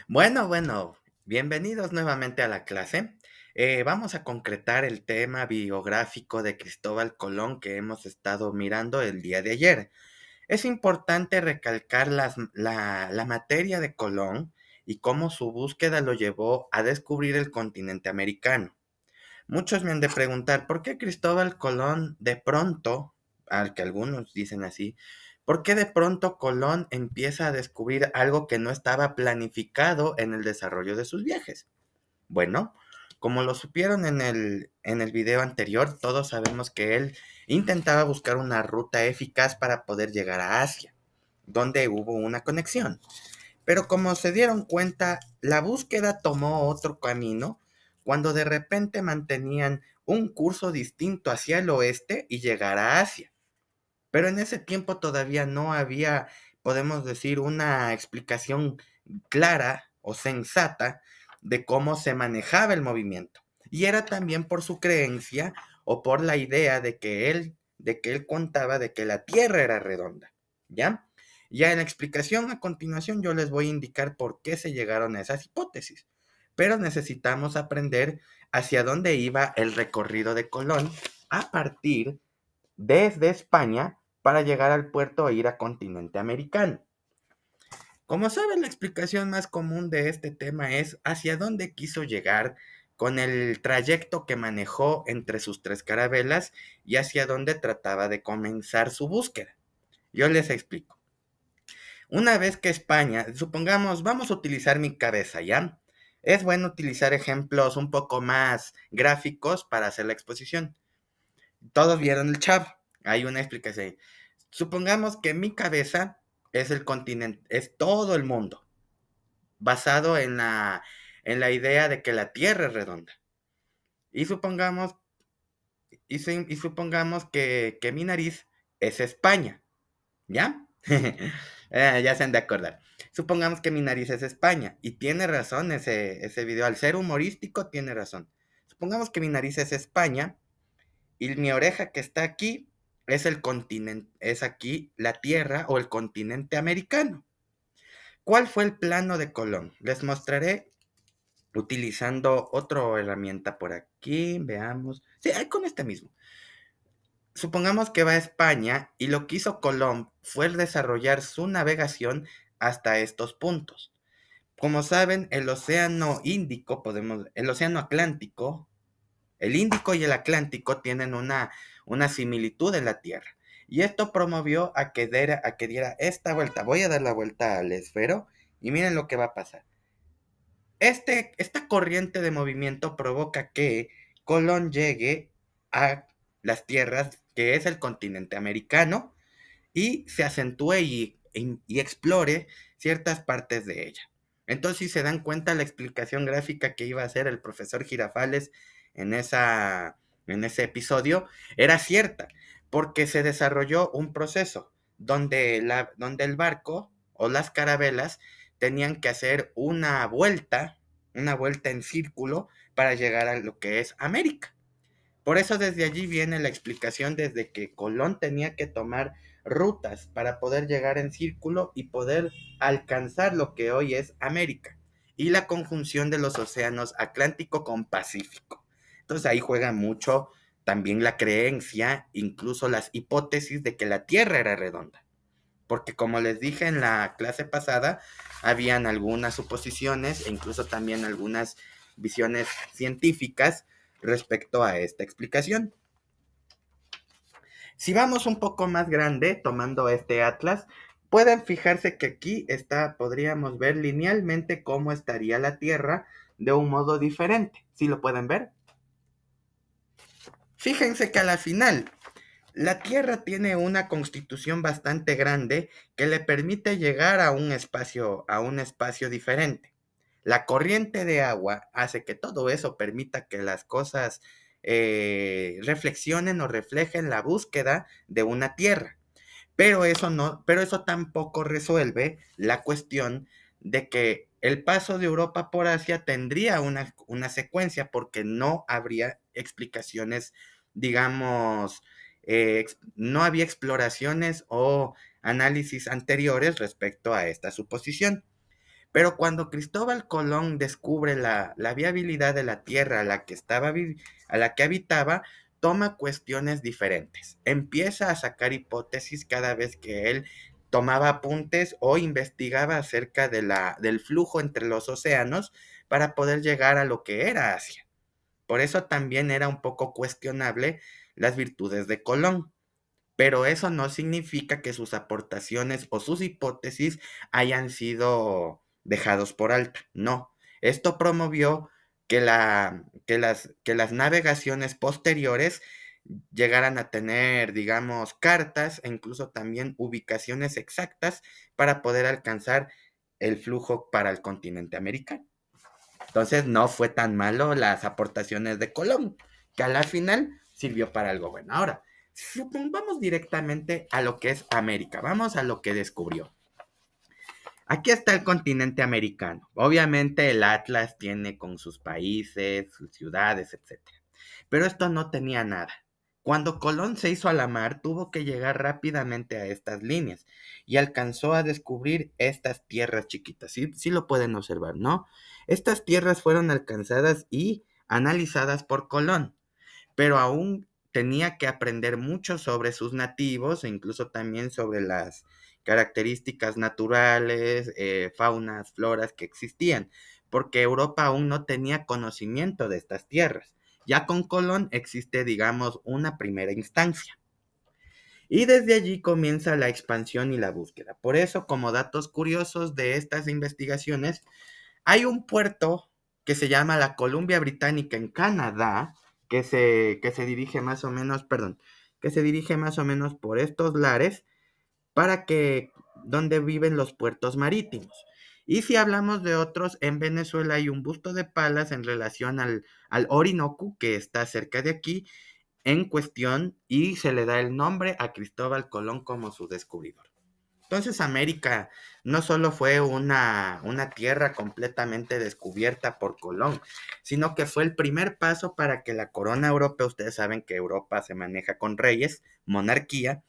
Bueno, bienvenidos nuevamente a la clase. Vamos a concretar el tema biográfico de Cristóbal Colón que hemos estado mirando el día de ayer. Es importante recalcar la materia de Colón y cómo su búsqueda lo llevó a descubrir el continente americano. Muchos me han de preguntar, ¿por qué Cristóbal Colón de pronto, al que algunos dicen así, por qué de pronto Colón empieza a descubrir algo que no estaba planificado en el desarrollo de sus viajes? Bueno, como lo supieron en el video anterior, todos sabemos que él intentaba buscar una ruta eficaz para poder llegar a Asia, donde hubo una conexión. Pero como se dieron cuenta, la búsqueda tomó otro camino cuando de repente mantenían un curso distinto hacia el oeste y llegar a Asia. Pero en ese tiempo todavía no había, podemos decir, una explicación clara o sensata de cómo se manejaba el movimiento. Y era también por su creencia o por la idea de que él contaba de que la Tierra era redonda. ¿Ya? Ya en la explicación a continuación yo les voy a indicar por qué se llegaron a esas hipótesis. Pero necesitamos aprender hacia dónde iba el recorrido de Colón a partir desde España para llegar al puerto e ir a continente americano. Como saben, la explicación más común de este tema es hacia dónde quiso llegar con el trayecto que manejó entre sus tres carabelas y hacia dónde trataba de comenzar su búsqueda. Yo les explico. Una vez que España, supongamos, vamos a utilizar mi cabeza, ¿ya? Es bueno utilizar ejemplos un poco más gráficos para hacer la exposición. Todos vieron el Chavo. Hay una explicación. Supongamos que mi cabeza es el continente, es todo el mundo, basado en la idea de que la Tierra es redonda. Y supongamos, y supongamos que mi nariz es España, ¿ya? Ya se han de acordar. Supongamos que mi nariz es España, y tiene razón ese video, al ser humorístico tiene razón. Supongamos que mi nariz es España, y mi oreja que está aquí es el continente, es aquí la Tierra o el continente americano. ¿Cuál fue el plano de Colón? Les mostraré utilizando otra herramienta por aquí. Veamos. Sí, con este mismo. Supongamos que va a España y lo que hizo Colón fue desarrollar su navegación hasta estos puntos. Como saben, el océano Índico, el océano Atlántico, el Índico y el Atlántico tienen una similitud en la Tierra. Y esto promovió a que diera esta vuelta. Voy a dar la vuelta al esfero y miren lo que va a pasar. Esta corriente de movimiento provoca que Colón llegue a las tierras que es el continente americano y se acentúe y explore ciertas partes de ella. Entonces, si se dan cuenta, la explicación gráfica que iba a hacer el profesor Girafales en ese episodio era cierta, porque se desarrolló un proceso donde el barco o las carabelas tenían que hacer una vuelta en círculo para llegar a lo que es América. Por eso desde allí viene la explicación desde que Colón tenía que tomar rutas para poder llegar en círculo y poder alcanzar lo que hoy es América y la conjunción de los océanos Atlántico con Pacífico. Entonces ahí juega mucho también la creencia, incluso las hipótesis de que la Tierra era redonda. Porque como les dije en la clase pasada, habían algunas suposiciones e incluso también algunas visiones científicas respecto a esta explicación. Si vamos un poco más grande, tomando este atlas, pueden fijarse que aquí podríamos ver linealmente cómo estaría la Tierra de un modo diferente. ¿Sí lo pueden ver? Fíjense que a la final, la Tierra tiene una constitución bastante grande que le permite llegar a un espacio diferente. La corriente de agua hace que todo eso permita que las cosas reflexionen o reflejen la búsqueda de una Tierra. Pero eso tampoco resuelve la cuestión de que el paso de Europa por Asia tendría una secuencia porque no habría explicaciones, digamos, no había exploraciones o análisis anteriores respecto a esta suposición. Pero cuando Cristóbal Colón descubre la viabilidad de la tierra a la que habitaba, toma cuestiones diferentes. Empieza a sacar hipótesis cada vez que él tomaba apuntes o investigaba acerca del flujo entre los océanos para poder llegar a lo que era Asia. Por eso también era un poco cuestionable las virtudes de Colón. Pero eso no significa que sus aportaciones o sus hipótesis hayan sido dejados por alto. No. Esto promovió que las navegaciones posteriores llegaran a tener, digamos, cartas e incluso también ubicaciones exactas para poder alcanzar el flujo para el continente americano. Entonces no fue tan malo las aportaciones de Colón, que a la final sirvió para algo bueno. Ahora, vamos directamente a lo que es América, vamos a lo que descubrió. Aquí está el continente americano. Obviamente el Atlas tiene con sus países, sus ciudades, etcétera. Pero esto no tenía nada. Cuando Colón se hizo a la mar, tuvo que llegar rápidamente a estas líneas y alcanzó a descubrir estas tierras chiquitas. Sí, sí lo pueden observar, ¿no? Estas tierras fueron alcanzadas y analizadas por Colón, pero aún tenía que aprender mucho sobre sus nativos e incluso también sobre las características naturales, faunas, floras que existían, porque Europa aún no tenía conocimiento de estas tierras. Ya con Colón existe, digamos, una primera instancia. Y desde allí comienza la expansión y la búsqueda. Por eso, como datos curiosos de estas investigaciones, hay un puerto que se llama la Columbia Británica en Canadá, que se dirige más o menos, perdón, que se dirige más o menos por estos lares para que, donde viven los puertos marítimos. Y si hablamos de otros, en Venezuela hay un busto de Palas en relación al Orinoco, que está cerca de aquí, en cuestión, y se le da el nombre a Cristóbal Colón como su descubridor. Entonces América no solo fue una tierra completamente descubierta por Colón, sino que fue el primer paso para que la corona europea, ustedes saben que Europa se maneja con reyes, monarquía,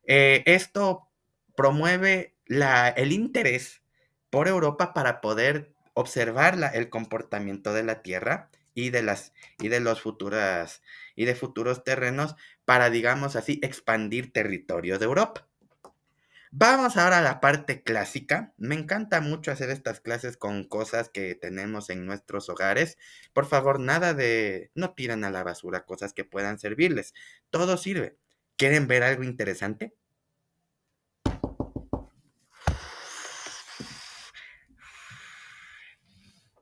esto promueve el interés por Europa para poder observar el comportamiento de la Tierra y y de los y de futuros terrenos para, digamos así, expandir territorio de Europa. Vamos ahora a la parte clásica. Me encanta mucho hacer estas clases con cosas que tenemos en nuestros hogares. Por favor, nada de no tiren a la basura cosas que puedan servirles. Todo sirve. ¿Quieren ver algo interesante?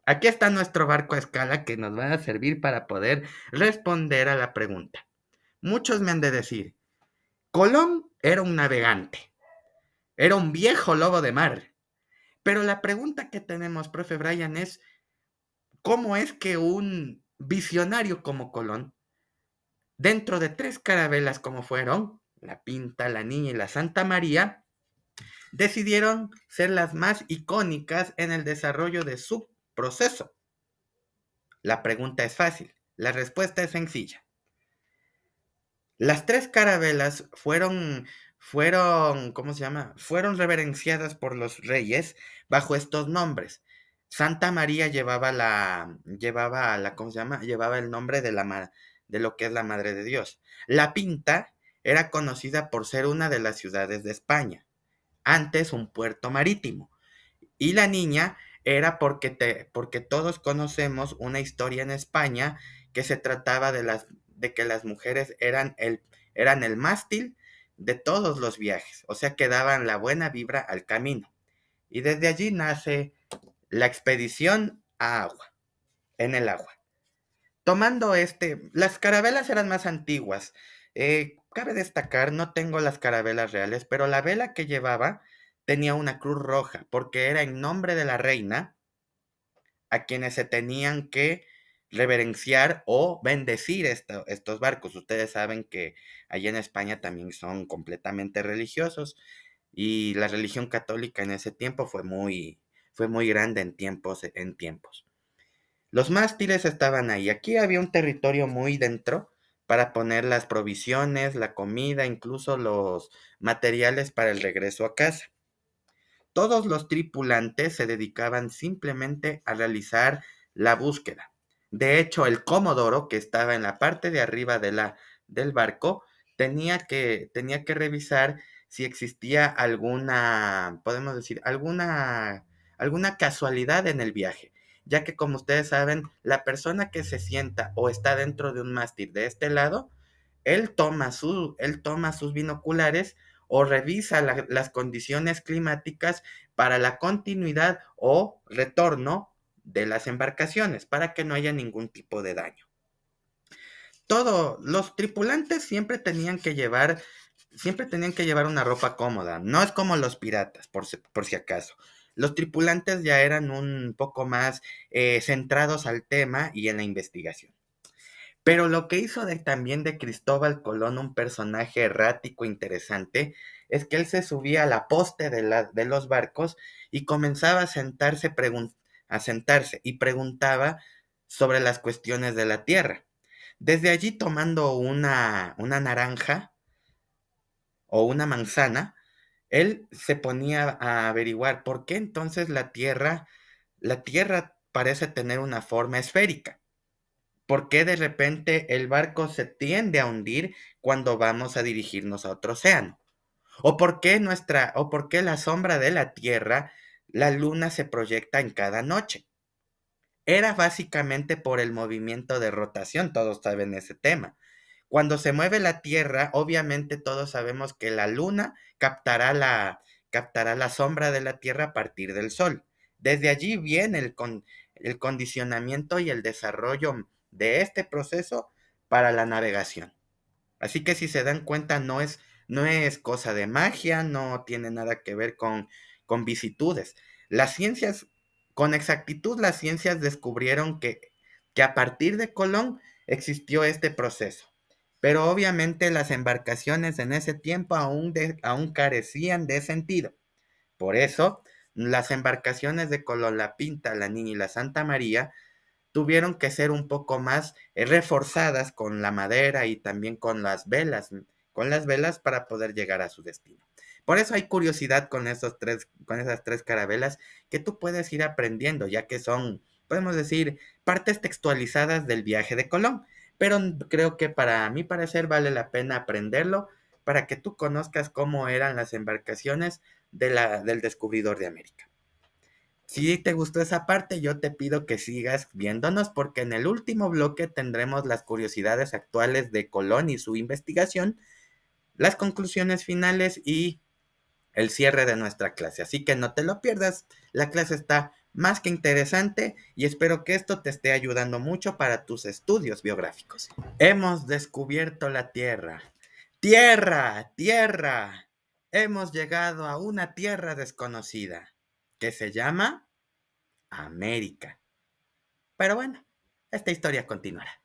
Aquí está nuestro barco a escala que nos va a servir para poder responder a la pregunta. Muchos me han de decir, Colón era un navegante, era un viejo lobo de mar. Pero la pregunta que tenemos, profe Brian, es, ¿cómo es que un visionario como Colón, dentro de tres carabelas como fueron, la Pinta, la Niña y la Santa María, decidieron ser las más icónicas en el desarrollo de su proceso? La pregunta es fácil, la respuesta es sencilla. Las tres carabelas ¿cómo se llama? Fueron reverenciadas por los reyes bajo estos nombres. Santa María ¿cómo se llama? Llevaba el nombre de lo que es la Madre de Dios. La Pinta era conocida por ser una de las ciudades de España, antes un puerto marítimo. Y la Niña era porque todos conocemos una historia en España que se trataba de que las mujeres eran el mástil de todos los viajes, o sea que daban la buena vibra al camino. Y desde allí nace la expedición a agua, en el agua. Las carabelas eran más antiguas. Cabe destacar, no tengo las carabelas reales, pero la vela que llevaba tenía una cruz roja, porque era en nombre de la reina a quienes se tenían que reverenciar o bendecir estos barcos. Ustedes saben que allá en España también son completamente religiosos y la religión católica en ese tiempo fue muy grande en tiempos. Los mástiles estaban ahí. Aquí había un territorio muy dentro para poner las provisiones, la comida, incluso los materiales para el regreso a casa. Todos los tripulantes se dedicaban simplemente a realizar la búsqueda. De hecho, el comodoro, que estaba en la parte de arriba del barco, tenía que revisar si existía alguna, podemos decir, alguna casualidad en el viaje, ya que como ustedes saben, la persona que se sienta o está dentro de un mástil de este lado, él toma sus binoculares o revisa las condiciones climáticas para la continuidad o retorno de las embarcaciones, para que no haya ningún tipo de daño. Los tripulantes siempre tenían que llevar una ropa cómoda. No es como los piratas, por si acaso. Los tripulantes ya eran un poco más centrados al tema y en la investigación. Pero lo que hizo también de Cristóbal Colón un personaje errático interesante es que él se subía a la poste de los barcos y comenzaba a sentarse y preguntaba sobre las cuestiones de la tierra. Desde allí, tomando una naranja o una manzana, él se ponía a averiguar por qué entonces la tierra parece tener una forma esférica. ¿Por qué de repente el barco se tiende a hundir cuando vamos a dirigirnos a otro océano? ¿O por qué la sombra de la Tierra, la luna se proyecta en cada noche? Era básicamente por el movimiento de rotación, todos saben ese tema. Cuando se mueve la Tierra, obviamente todos sabemos que la luna captará la sombra de la Tierra a partir del Sol. Desde allí viene el condicionamiento y el desarrollo de este proceso para la navegación. Así que si se dan cuenta, no es cosa de magia, no tiene nada que ver con vicitudes. Las ciencias, con exactitud, las ciencias descubrieron que a partir de Colón existió este proceso. Pero obviamente las embarcaciones en ese tiempo aún carecían de sentido. Por eso, las embarcaciones de Colón, la Pinta, la Niña y la Santa María, tuvieron que ser un poco más reforzadas con la madera y también con las velas para poder llegar a su destino. Por eso hay curiosidad con esas tres carabelas que tú puedes ir aprendiendo, ya que son, podemos decir, partes textualizadas del viaje de Colón. Pero creo que para mi parecer vale la pena aprenderlo para que tú conozcas cómo eran las embarcaciones del descubridor de América. Si te gustó esa parte, yo te pido que sigas viéndonos porque en el último bloque tendremos las curiosidades actuales de Colón y su investigación, las conclusiones finales y el cierre de nuestra clase. Así que no te lo pierdas, la clase está más que interesante y espero que esto te esté ayudando mucho para tus estudios biográficos. Hemos descubierto la Tierra. ¡Tierra! ¡Tierra! Hemos llegado a una tierra desconocida que se llama América. Pero bueno, esta historia continuará.